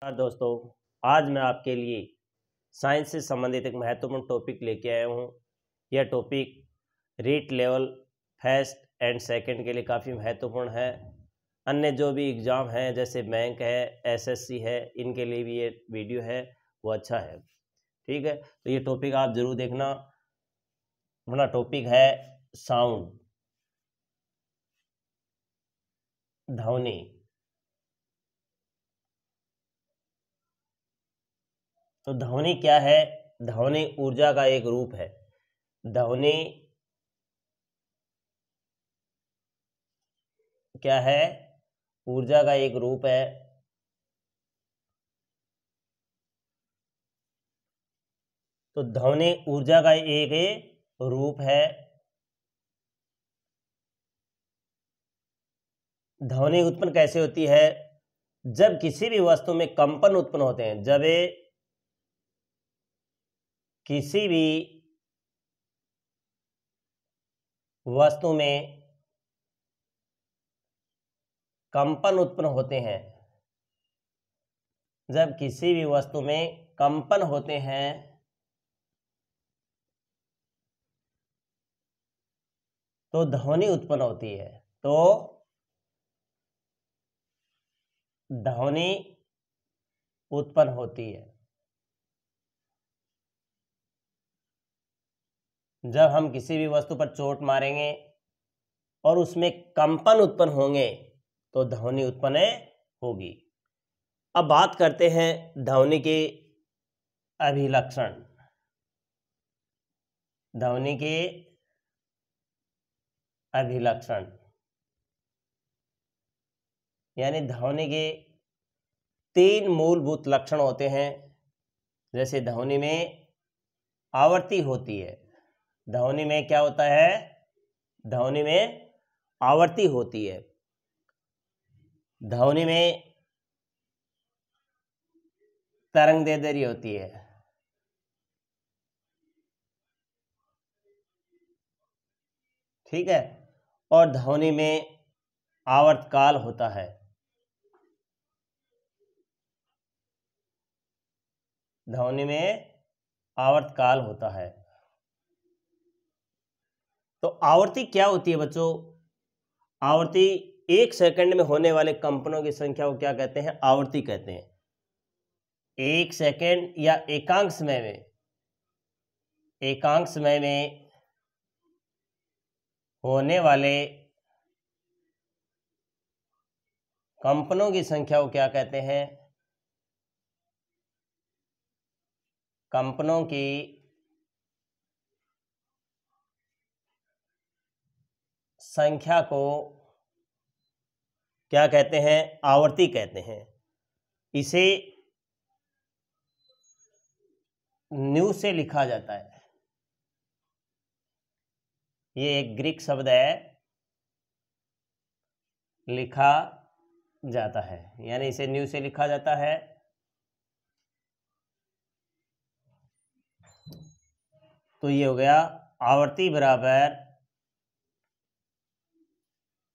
दोस्तों, आज मैं आपके लिए साइंस से संबंधित एक महत्वपूर्ण टॉपिक लेके आया हूँ। यह topic REET level first and second के लिए काफ़ी महत्वपूर्ण है। अन्य जो भी एग्ज़ाम हैं जैसे बैंक है, एसएससी है, इनके लिए भी ये वीडियो है वो अच्छा है। ठीक है, तो ये टॉपिक आप ज़रूर देखना। अपना टॉपिक है साउंड, ध्वनि। तो ध्वनि क्या है? ध्वनि ऊर्जा का एक रूप है। ध्वनि क्या है? ऊर्जा का एक रूप है। तो ध्वनि ऊर्जा का एक रूप है। ध्वनि उत्पन्न कैसे होती है? जब किसी भी वस्तु में कंपन उत्पन्न होते हैं, जब किसी भी वस्तु में कंपन उत्पन्न होते हैं, जब किसी भी वस्तु में कंपन होते हैं तो ध्वनि उत्पन्न होती है। तो ध्वनि उत्पन्न होती है जब हम किसी भी वस्तु पर चोट मारेंगे और उसमें कंपन उत्पन्न होंगे तो ध्वनि उत्पन्न होगी। अब बात करते हैं ध्वनि के अभिलक्षण। ध्वनि के अभिलक्षण यानी ध्वनि के 3 मूलभूत लक्षण होते हैं। जैसे ध्वनि में आवृत्ति होती है। ध्वनि में क्या होता है? ध्वनि में आवृत्ति होती है। ध्वनि में तरंगदैर्ध्य होती है। ठीक है, और ध्वनि में आवर्तकाल होता है। ध्वनि में आवर्तकाल होता है। तो आवृत्ति क्या होती है बच्चों? आवृत्ति 1 सेकंड में होने वाले कंपनों की संख्या को क्या कहते हैं? आवृत्ति कहते हैं। 1 सेकंड या एकांक समय में होने वाले कंपनों की संख्या को क्या कहते हैं? कंपनों की संख्या को क्या कहते हैं? आवृत्ति कहते हैं। इसे न्यू से लिखा जाता है। ये एक ग्रीक शब्द है, लिखा जाता है, यानी इसे न्यू से लिखा जाता है। तो ये हो गया आवृत्ति बराबर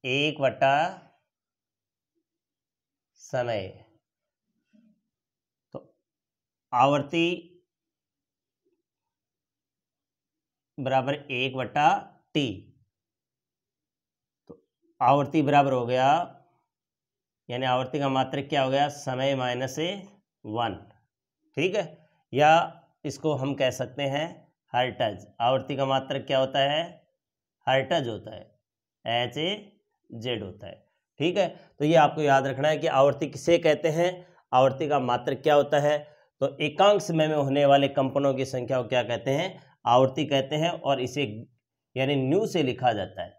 1/समय। तो आवृत्ति बराबर 1/t। तो आवृत्ति बराबर हो गया, यानी आवृत्ति का मात्रक क्या हो गया? समय -1। ठीक है, या इसको हम कह सकते हैं हर्ट्ज। आवृत्ति का मात्रक क्या होता है? हर्ट्ज होता है, HZ होता है। ठीक है, तो ये आपको याद रखना है कि आवृत्ति किसे कहते हैं, आवृत्ति का मात्रक क्या होता है। तो एकांक समय में होने वाले कंपनों की संख्या को क्या कहते हैं? आवृत्ति कहते हैं, और इसे यानी न्यू से लिखा जाता है।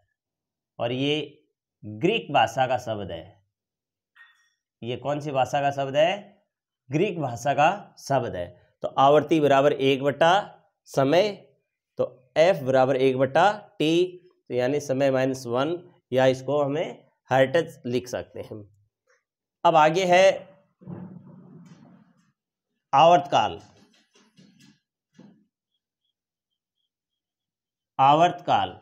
और ये ग्रीक भाषा का शब्द है। ये कौन सी भाषा का शब्द है? ग्रीक भाषा का शब्द है। तो आवृत्ति बराबर 1/समय। तो F बराबर 1/t, तो यानी समय -1, या इसको हमें हर्ट्ज लिख सकते हैं। अब आगे है आवर्तकाल। आवर्तकाल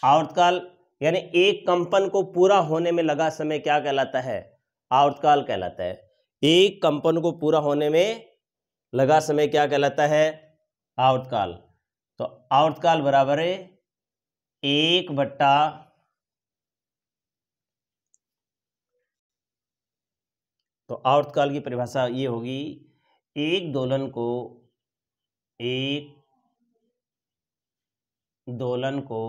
आवर्तकाल यानी एक कंपन को पूरा होने में लगा समय क्या कहलाता है? आवर्तकाल कहलाता है। एक कंपन को पूरा होने में लगा समय क्या कहलाता है? आवर्तकाल। तो आवर्तकाल बराबर है 1/, तो आवर्तकाल की परिभाषा ये होगी, एक दोलन को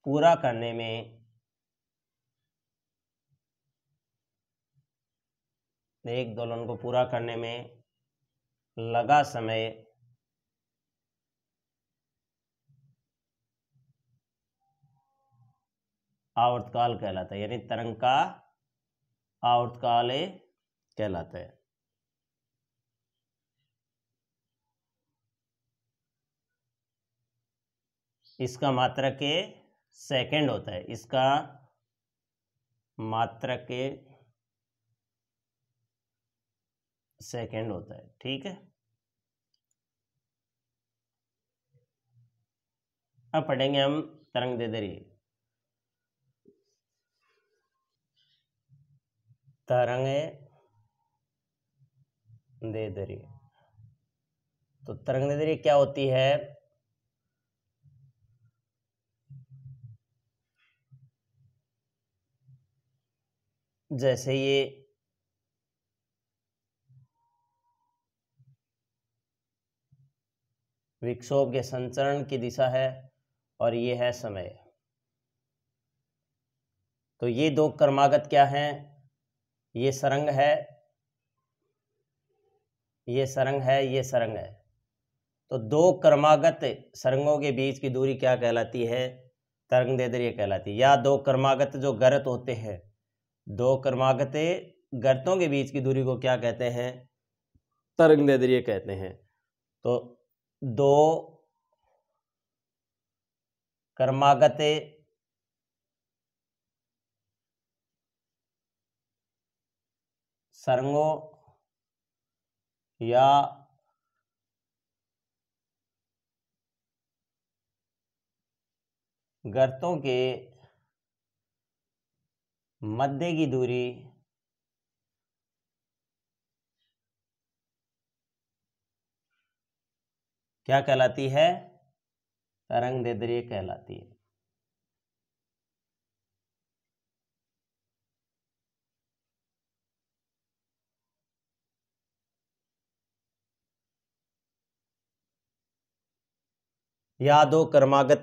पूरा करने में लगा समय आवर्तकाल कहलाता है, यानी तरंग का आवर्तकाल कहलाता है। इसका मात्रक सेकंड होता है, इसका मात्रक सेकंड होता है। ठीक है, अब पढ़ेंगे हम तरंग दैर्ध्य। तरंग दैर्ध्य, तो तरंग दैर्ध्य क्या होती है? जैसे ये विक्षोभ के संचरण की दिशा है और ये है समय, तो ये दो क्रमागत क्या हैं? ये सरंग है, ये सरंग है, ये सरंग है। तो दो क्रमागत सरंगों के बीच की दूरी क्या कहलाती है? तरंग दैर्ध्य कहलाती है। या दो क्रमागत जो गर्त होते हैं, दो क्रमागत गर्तों के बीच की दूरी को क्या कहते हैं? तरंग दैर्ध्य कहते हैं। तो दो क्रमागत सरंगों या गर्तों के मध्य की दूरी क्या कहलाती है? तरंग दैर्ध्य कहलाती है। या दो क्रमागत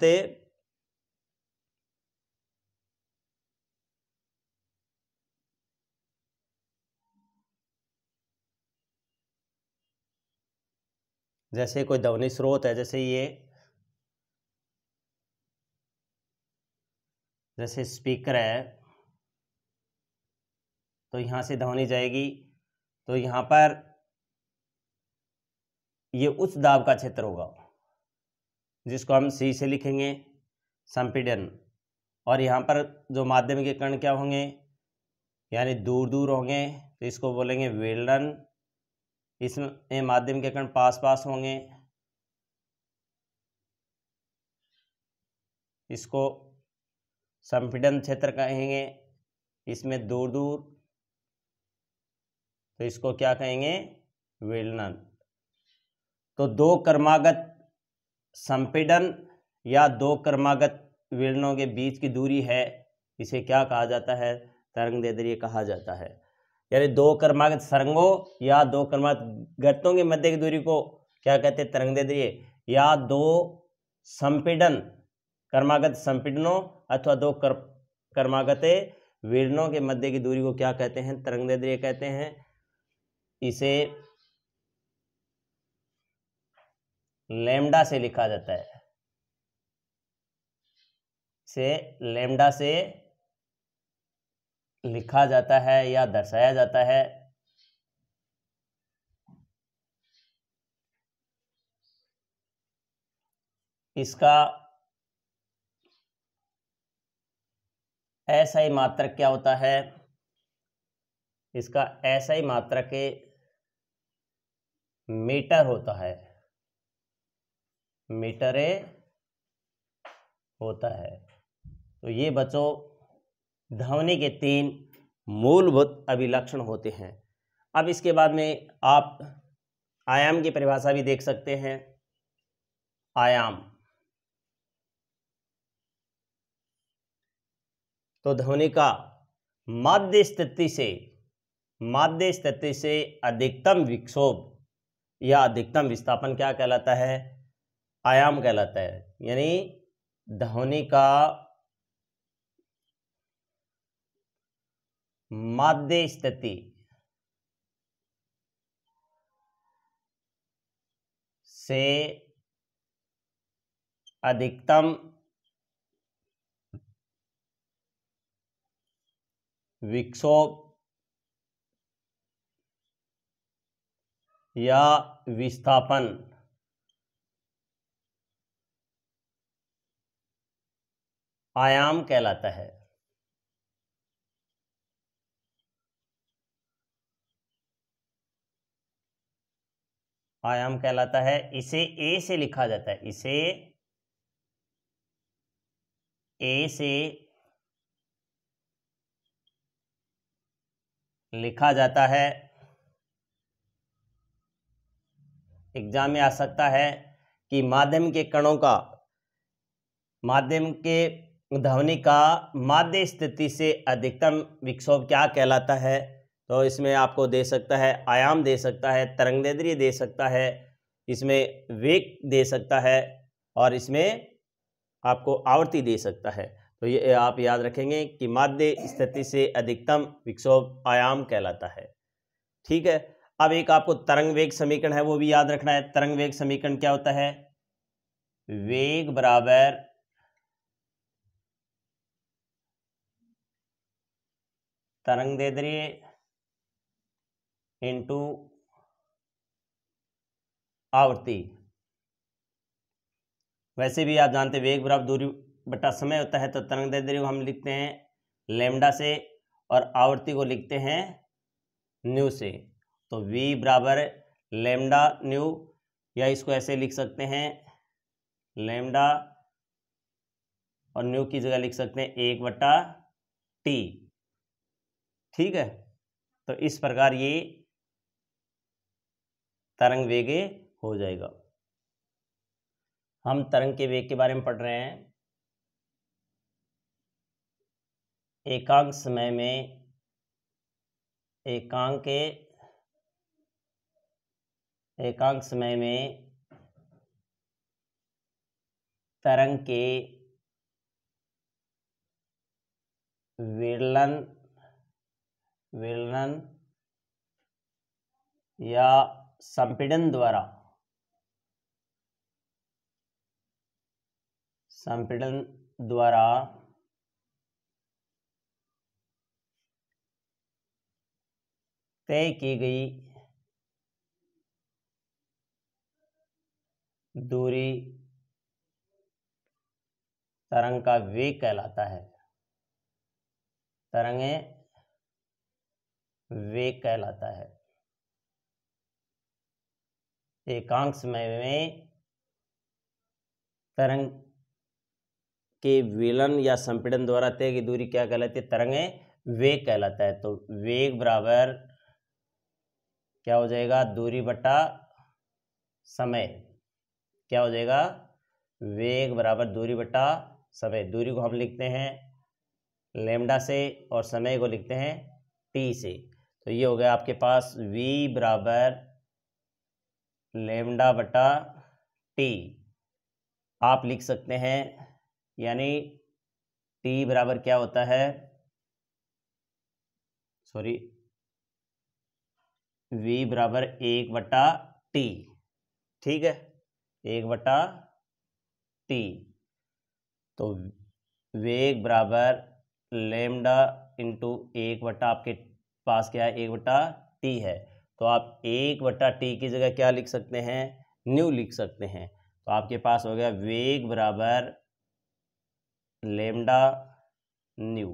जैसे कोई ध्वनि स्रोत है, जैसे स्पीकर है, तो यहाँ से ध्वनि जाएगी, तो यहाँ पर ये उच्च दाब का क्षेत्र होगा जिसको हम सी से लिखेंगे, संपीड़न। और यहाँ पर जो माध्यम के कण क्या होंगे, यानी दूर दूर होंगे, तो इसको बोलेंगे विलयन। इसमें माध्यम के कण पास पास होंगे, इसको संपीड़न क्षेत्र कहेंगे। इसमें दूर दूर, तो इसको क्या कहेंगे? विलयन। तो दो क्रमागत संपीड़न या दो क्रमागत विलयनों के बीच की दूरी है, इसे क्या कहा जाता है? तरंग दैर्ध्य कहा जाता है। यानी दो क्रमागत सरंगों या दो क्रमागत गर्तों के मध्य की दूरी को क्या कहते हैं? तरंग दैर्ध्य। या दो संपीड़न क्रमागत संपीड़नों अथवा दो क्रमागत विलयनों के मध्य की दूरी को क्या कहते हैं? तरंग दैर्ध्य कहते हैं। इसे लैम्डा से लिखा जाता है, से लैम्डा से लिखा जाता है या दर्शाया जाता है। इसका एसआई मात्रक क्या होता है? इसका एसआई मात्रक मीटर होता है, मीटर होता है। तो ये बच्चों ध्वनि के 3 मूलभूत अभिलक्षण होते हैं। अब इसके बाद में आप आयाम की परिभाषा भी देख सकते हैं। आयाम तो ध्वनि का माध्य स्थिति से अधिकतम विक्षोभ या अधिकतम विस्थापन क्या कहलाता है? आयाम कहलाता है। यानी ध्वनि का माध्य स्थिति से अधिकतम विक्षोभ या विस्थापन आयाम कहलाता है। आयाम कहलाता है। इसे ए से लिखा जाता है। इसे ए से लिखा जाता है। एग्जाम में आ सकता है कि माध्यम के ध्वनि का माध्य स्थिति से अधिकतम विक्षोभ क्या कहलाता है? तो इसमें आपको दे सकता है आयाम, दे सकता है तरंगदैर्ध्य, दे सकता है इसमें वेग, दे सकता है और इसमें आपको आवृत्ति दे सकता है। तो ये आप याद रखेंगे कि माध्य स्थिति से अधिकतम विक्षोभ आयाम कहलाता है। ठीक है। अब एक आपको तरंग वेग समीकरण है, वो भी याद रखना है। तरंग वेग समीकरण क्या होता है? वेग बराबर तरंगदैर्ध्य इंटू आवृत्ति। वैसे भी आप जानते हैं वेग बराबर दूरी बटा समय होता है। तो तरंगदैर्ध्य को हम लिखते हैं लैम्डा से और आवृत्ति को लिखते हैं न्यू से। तो v बराबर लैम्डा न्यू, या इसको ऐसे लिख सकते हैं लैम्डा और न्यू की जगह लिख सकते हैं 1/t। ठीक है। तो इस प्रकार ये तरंग वेग हो जाएगा। हम तरंग के वेग के बारे में पढ़ रहे हैं। एकांक समय में तरंग के विरलन या संपीड़न द्वारा तय की गई दूरी तरंग का वेग कहलाता है। तरंग वेग कहलाता है। एकांक समय में तरंग के विलन या संपीड़न द्वारा तय की दूरी क्या कहलाती है? तरंग वेग कहलाता है। तो वेग बराबर क्या हो जाएगा? दूरी बटा समय। क्या हो जाएगा? वेग बराबर दूरी बटा समय। दूरी को हम लिखते हैं लैम्डा से और समय को लिखते हैं t से। तो ये हो गया आपके पास v बराबर लैम्डा बटा t आप लिख सकते हैं। यानी t बराबर क्या होता है? v बराबर 1/t। ठीक है, 1/t। तो वेग बराबर लैम्डा इंटू 1/ आपके पास क्या है? 1/t है। तो आप 1/t की जगह क्या लिख सकते हैं? न्यू लिख सकते हैं। तो आपके पास हो गया वेग बराबर लैम्डा न्यू,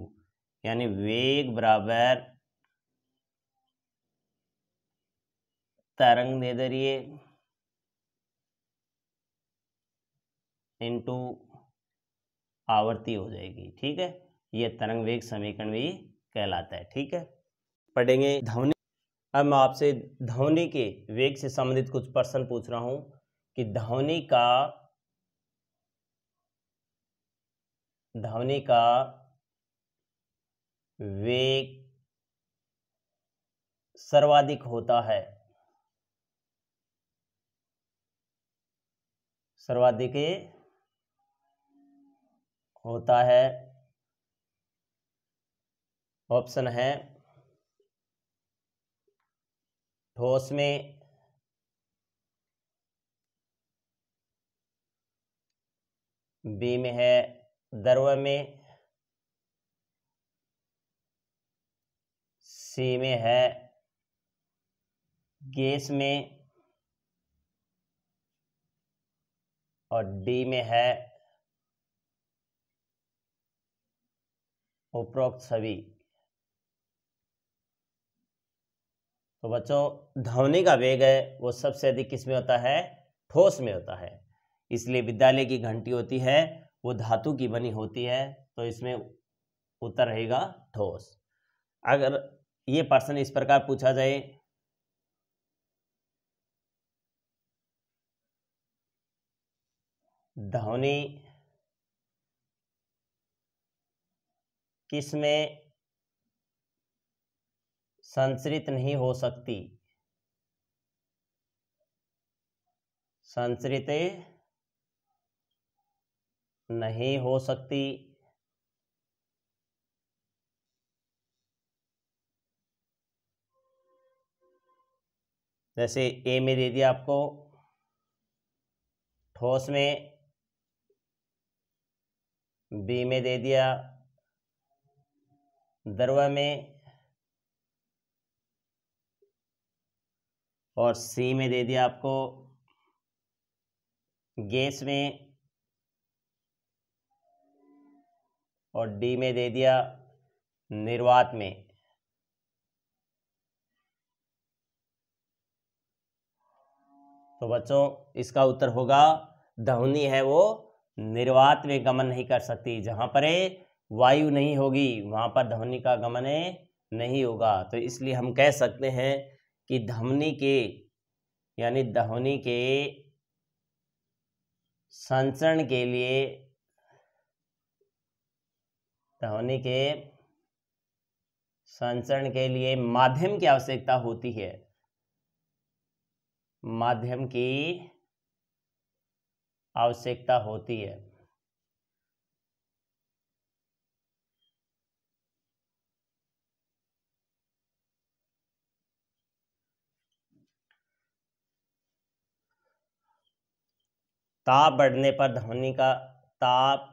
यानी वेग बराबर तरंगदैर्ध्य इंटू आवृत्ति हो जाएगी। ठीक है, ये तरंग वेग समीकरण भी कहलाता है। ठीक है, पढ़ेंगे ध्वनि। अब मैं आपसे ध्वनि के वेग से संबंधित कुछ प्रश्न पूछ रहा हूं कि ध्वनि का वेग सर्वाधिक होता है, सर्वाधिक होता है। ऑप्शन है ठोस में, बी में है द्रव में, सी में है गैस में, और डी में है उपरोक्त सभी। तो बच्चों ध्वनि का वेग है वो सबसे अधिक किस में होता है? ठोस में होता है। इसलिए विद्यालय की घंटी होती है वो धातु की बनी होती है, तो इसमें उत्तर रहेगा ठोस। अगर ये प्रश्न इस प्रकार पूछा जाए, ध्वनि किस में संचरित नहीं हो सकती? संचरित नहीं हो सकती। जैसे ए में दे दिया आपको ठोस में, बी में दे दिया द्रव में, और सी में दे दिया आपको गैस में, और डी में दे दिया निर्वात में। तो बच्चों इसका उत्तर होगा ध्वनि है वो निर्वात में गमन नहीं कर सकती। जहां पर वायु नहीं होगी वहां पर ध्वनि का गमन नहीं होगा। तो इसलिए हम कह सकते हैं कि ध्वनि के यानी ध्वनि के संचरण के लिए, ध्वनि के संचरण के लिए माध्यम की आवश्यकता होती है। माध्यम की आवश्यकता होती है। ताप बढ़ने पर ध्वनि का ताप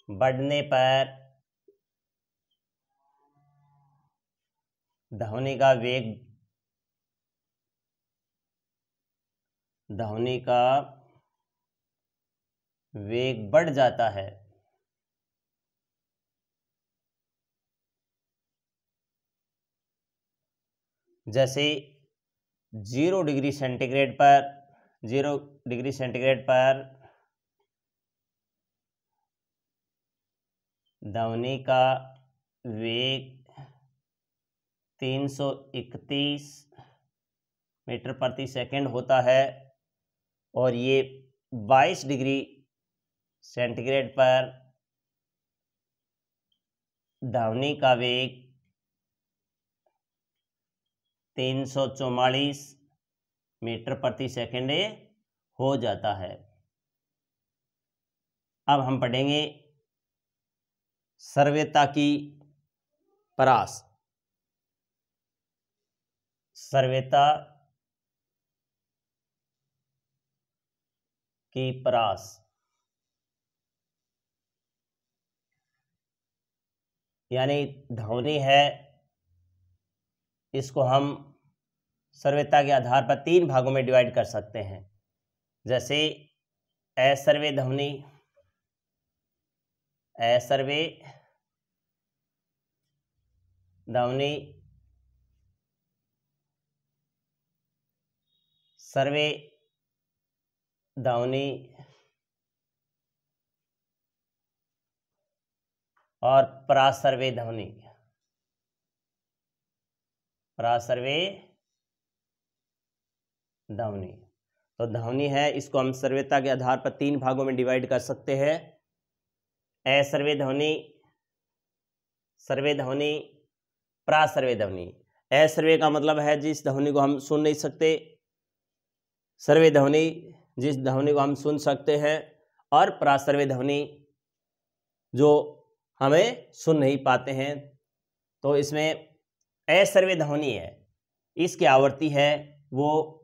बढ़ने पर ध्वनि का वेग, ध्वनि का वेग बढ़ जाता है। जैसे 0 डिग्री सेंटीग्रेड पर, 0 डिग्री सेंटीग्रेड पर ध्वनि का वेग 331 मीटर प्रति सेकंड होता है, और ये 22 डिग्री सेंटीग्रेड पर ध्वनि का वेग 344 मीटर प्रति सेकंड हो जाता है। अब हम पढ़ेंगे सर्वयता की परास। सर्वयता की परास यानी ध्वनि है, इसको हम सर्वयता के आधार पर 3 भागों में डिवाइड कर सकते हैं। जैसे असर्वे ध्वनि, असर्वे ध्वनि, सर्वे ध्वनि, और प्रासर्वे ध्वनि, प्रासर्वे ध्वनि। तो ध्वनि है, इसको हम सर्वता के आधार पर 3 भागों में डिवाइड कर सकते हैं। असर्वे ध्वनि, सर्वे ध्वनि, प्रासर्वे ध्वनि। असर्वे का मतलब है जिस ध्वनि को हम सुन नहीं सकते, सर्वे ध्वनि जिस ध्वनि को हम सुन सकते हैं, और प्रासर्वे ध्वनि जो हमें सुन नहीं पाते हैं। तो इसमें असर्वे ध्वनि है, इसकी आवृत्ति है वो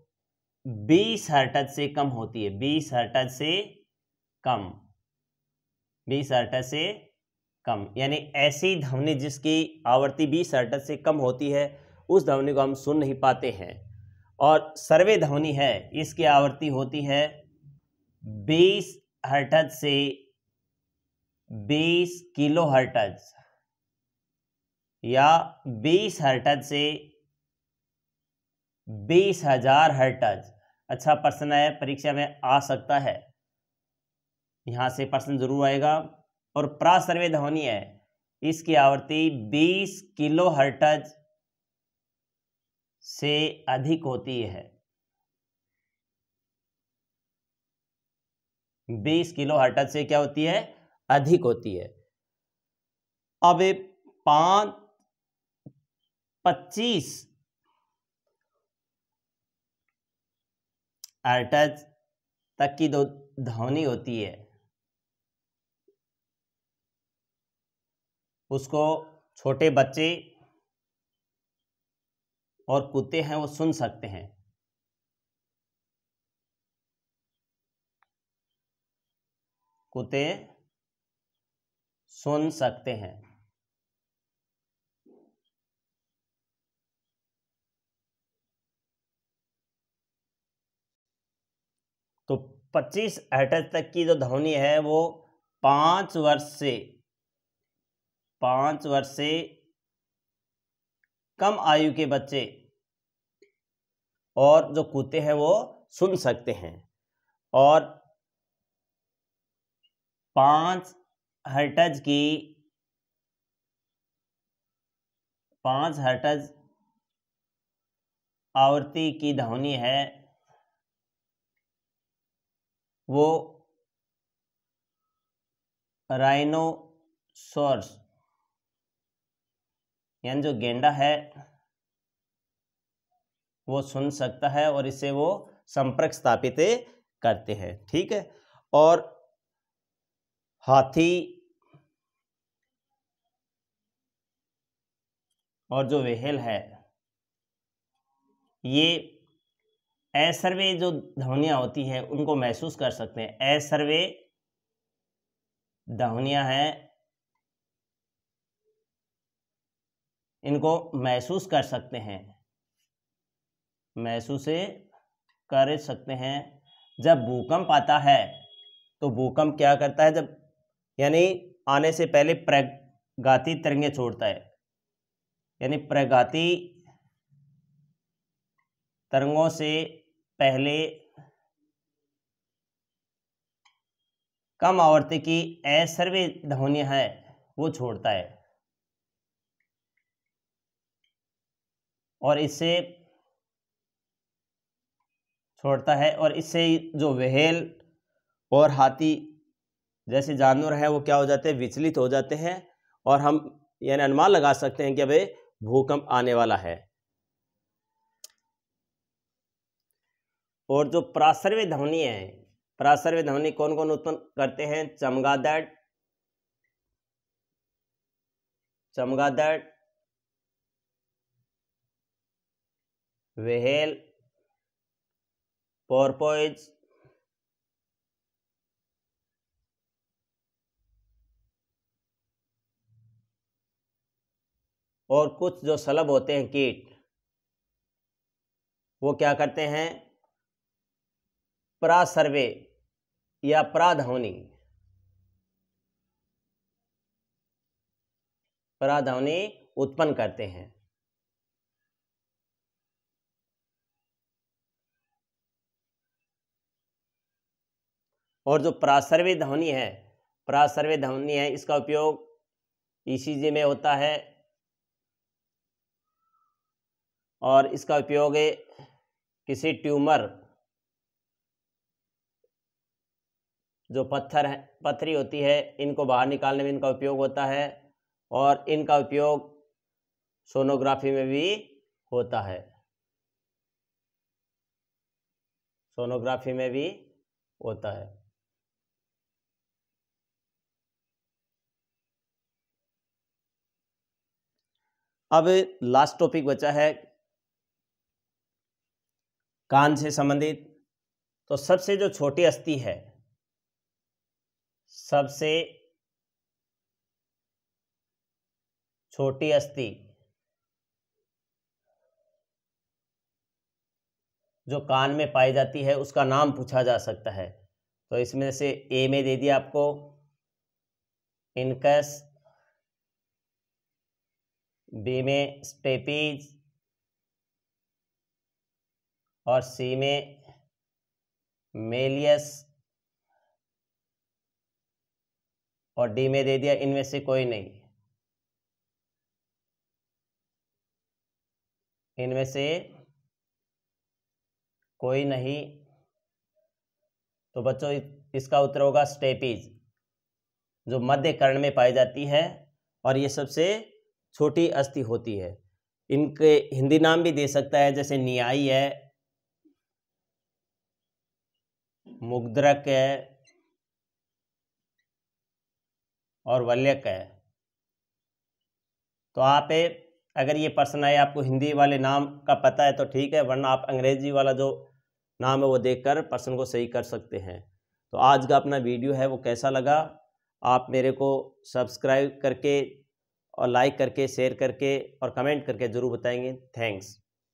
20 हर्ट्ज से कम होती है, 20 हर्ट्ज से कम, 20 हर्ट्ज से कम। यानी ऐसी ध्वनि जिसकी आवृत्ति 20 हर्ट्ज से कम होती है, उस ध्वनि को हम सुन नहीं पाते हैं। और सर्वे ध्वनि है, इसकी आवृत्ति होती है 20 हर्ट्ज से 20 किलो हर्ट्ज, या 20 हर्ट्ज से 20,000 हर्ट्ज। अच्छा प्रश्न है, परीक्षा में आ सकता है, यहां से प्रश्न जरूर आएगा। और प्रासर्वे ध्वनि है, इसकी आवृत्ति 20 किलो हर्ट्ज से अधिक होती है, 20 किलो हर्ट्ज से क्या होती है, अधिक होती है। अब 25 हर्ट्ज तक की जो ध्वनि होती है, उसको छोटे बच्चे और कुत्ते हैं वो सुन सकते हैं। कुत्ते सुन सकते हैं। तो 25 हर्ट्ज तक की जो ध्वनि है वो 5 वर्ष से कम आयु के बच्चे और जो कुत्ते हैं वो सुन सकते हैं। और 5 हर्ट्ज आवृत्ति की ध्वनि है वो राइनोसोरस यानी जो गेंडा है वो सुन सकता है, और इससे वो संपर्क स्थापित करते हैं। ठीक है। और हाथी और जो व्हेल है, ये असर्वे जो ध्वनियां होती हैं उनको महसूस कर सकते हैं। असर्वे ध्वनियां हैं, इनको महसूस कर सकते हैं, महसूस कर सकते हैं। जब भूकंप आता है तो भूकंप क्या करता है, जब यानी आने से पहले प्रघाती तरंगें छोड़ता है, यानी प्रघाती तरंगों से पहले कम आवृत्ति की असर्वे ध्वनियां है वो छोड़ता है, और इससे जो व्हेल और हाथी जैसे जानवर हैं वो क्या हो जाते हैं, विचलित हो जाते हैं, और हम यानी अनुमान लगा सकते हैं कि अबे भूकंप आने वाला है। और जो प्रासर्वे ध्वनि है, प्रासर्वे ध्वनि कौन कौन उत्पन्न करते हैं, चमगादड़, व्हेल, पोर्पोइज, और कुछ जो सलभ होते हैं कीट, वो क्या करते हैं, प्रासर्वे या प्राध्वनि उत्पन्न करते हैं। और जो प्रासर्वे ध्वनि है, इसका उपयोग ईसीजी में होता है और इसका उपयोग किसी ट्यूमर जो पथरी होती है इनको बाहर निकालने में इनका उपयोग होता है और इनका उपयोग सोनोग्राफी में भी होता है, सोनोग्राफी में भी होता है। अब लास्ट टॉपिक बचा है कान से संबंधित। तो सबसे जो छोटी अस्थि है, सबसे छोटी अस्थि जो कान में पाई जाती है उसका नाम पूछा जा सकता है। तो इसमें से ए में दे दिया आपको इनकस, बी में स्टेपीज और सी में मेलियस और डी में दे दिया इनमें से कोई नहीं, इनमें से कोई नहीं। तो बच्चों इसका उत्तर होगा स्टेपीज, जो मध्य कर्ण में पाई जाती है और ये सबसे छोटी अस्थि होती है। इनके हिंदी नाम भी दे सकता है, जैसे नियाई है, मुग्धरक है और वल्यक है। तो आप अगर ये पर्सन आए आपको हिंदी वाले नाम का पता है तो ठीक है, वरना आप अंग्रेजी वाला जो नाम है वो देखकर पर्सन को सही कर सकते हैं। तो आज का अपना वीडियो है वो कैसा लगा, आप मेरे को सब्सक्राइब करके और लाइक करके शेयर करके और कमेंट करके ज़रूर बताएंगे। थैंक्स।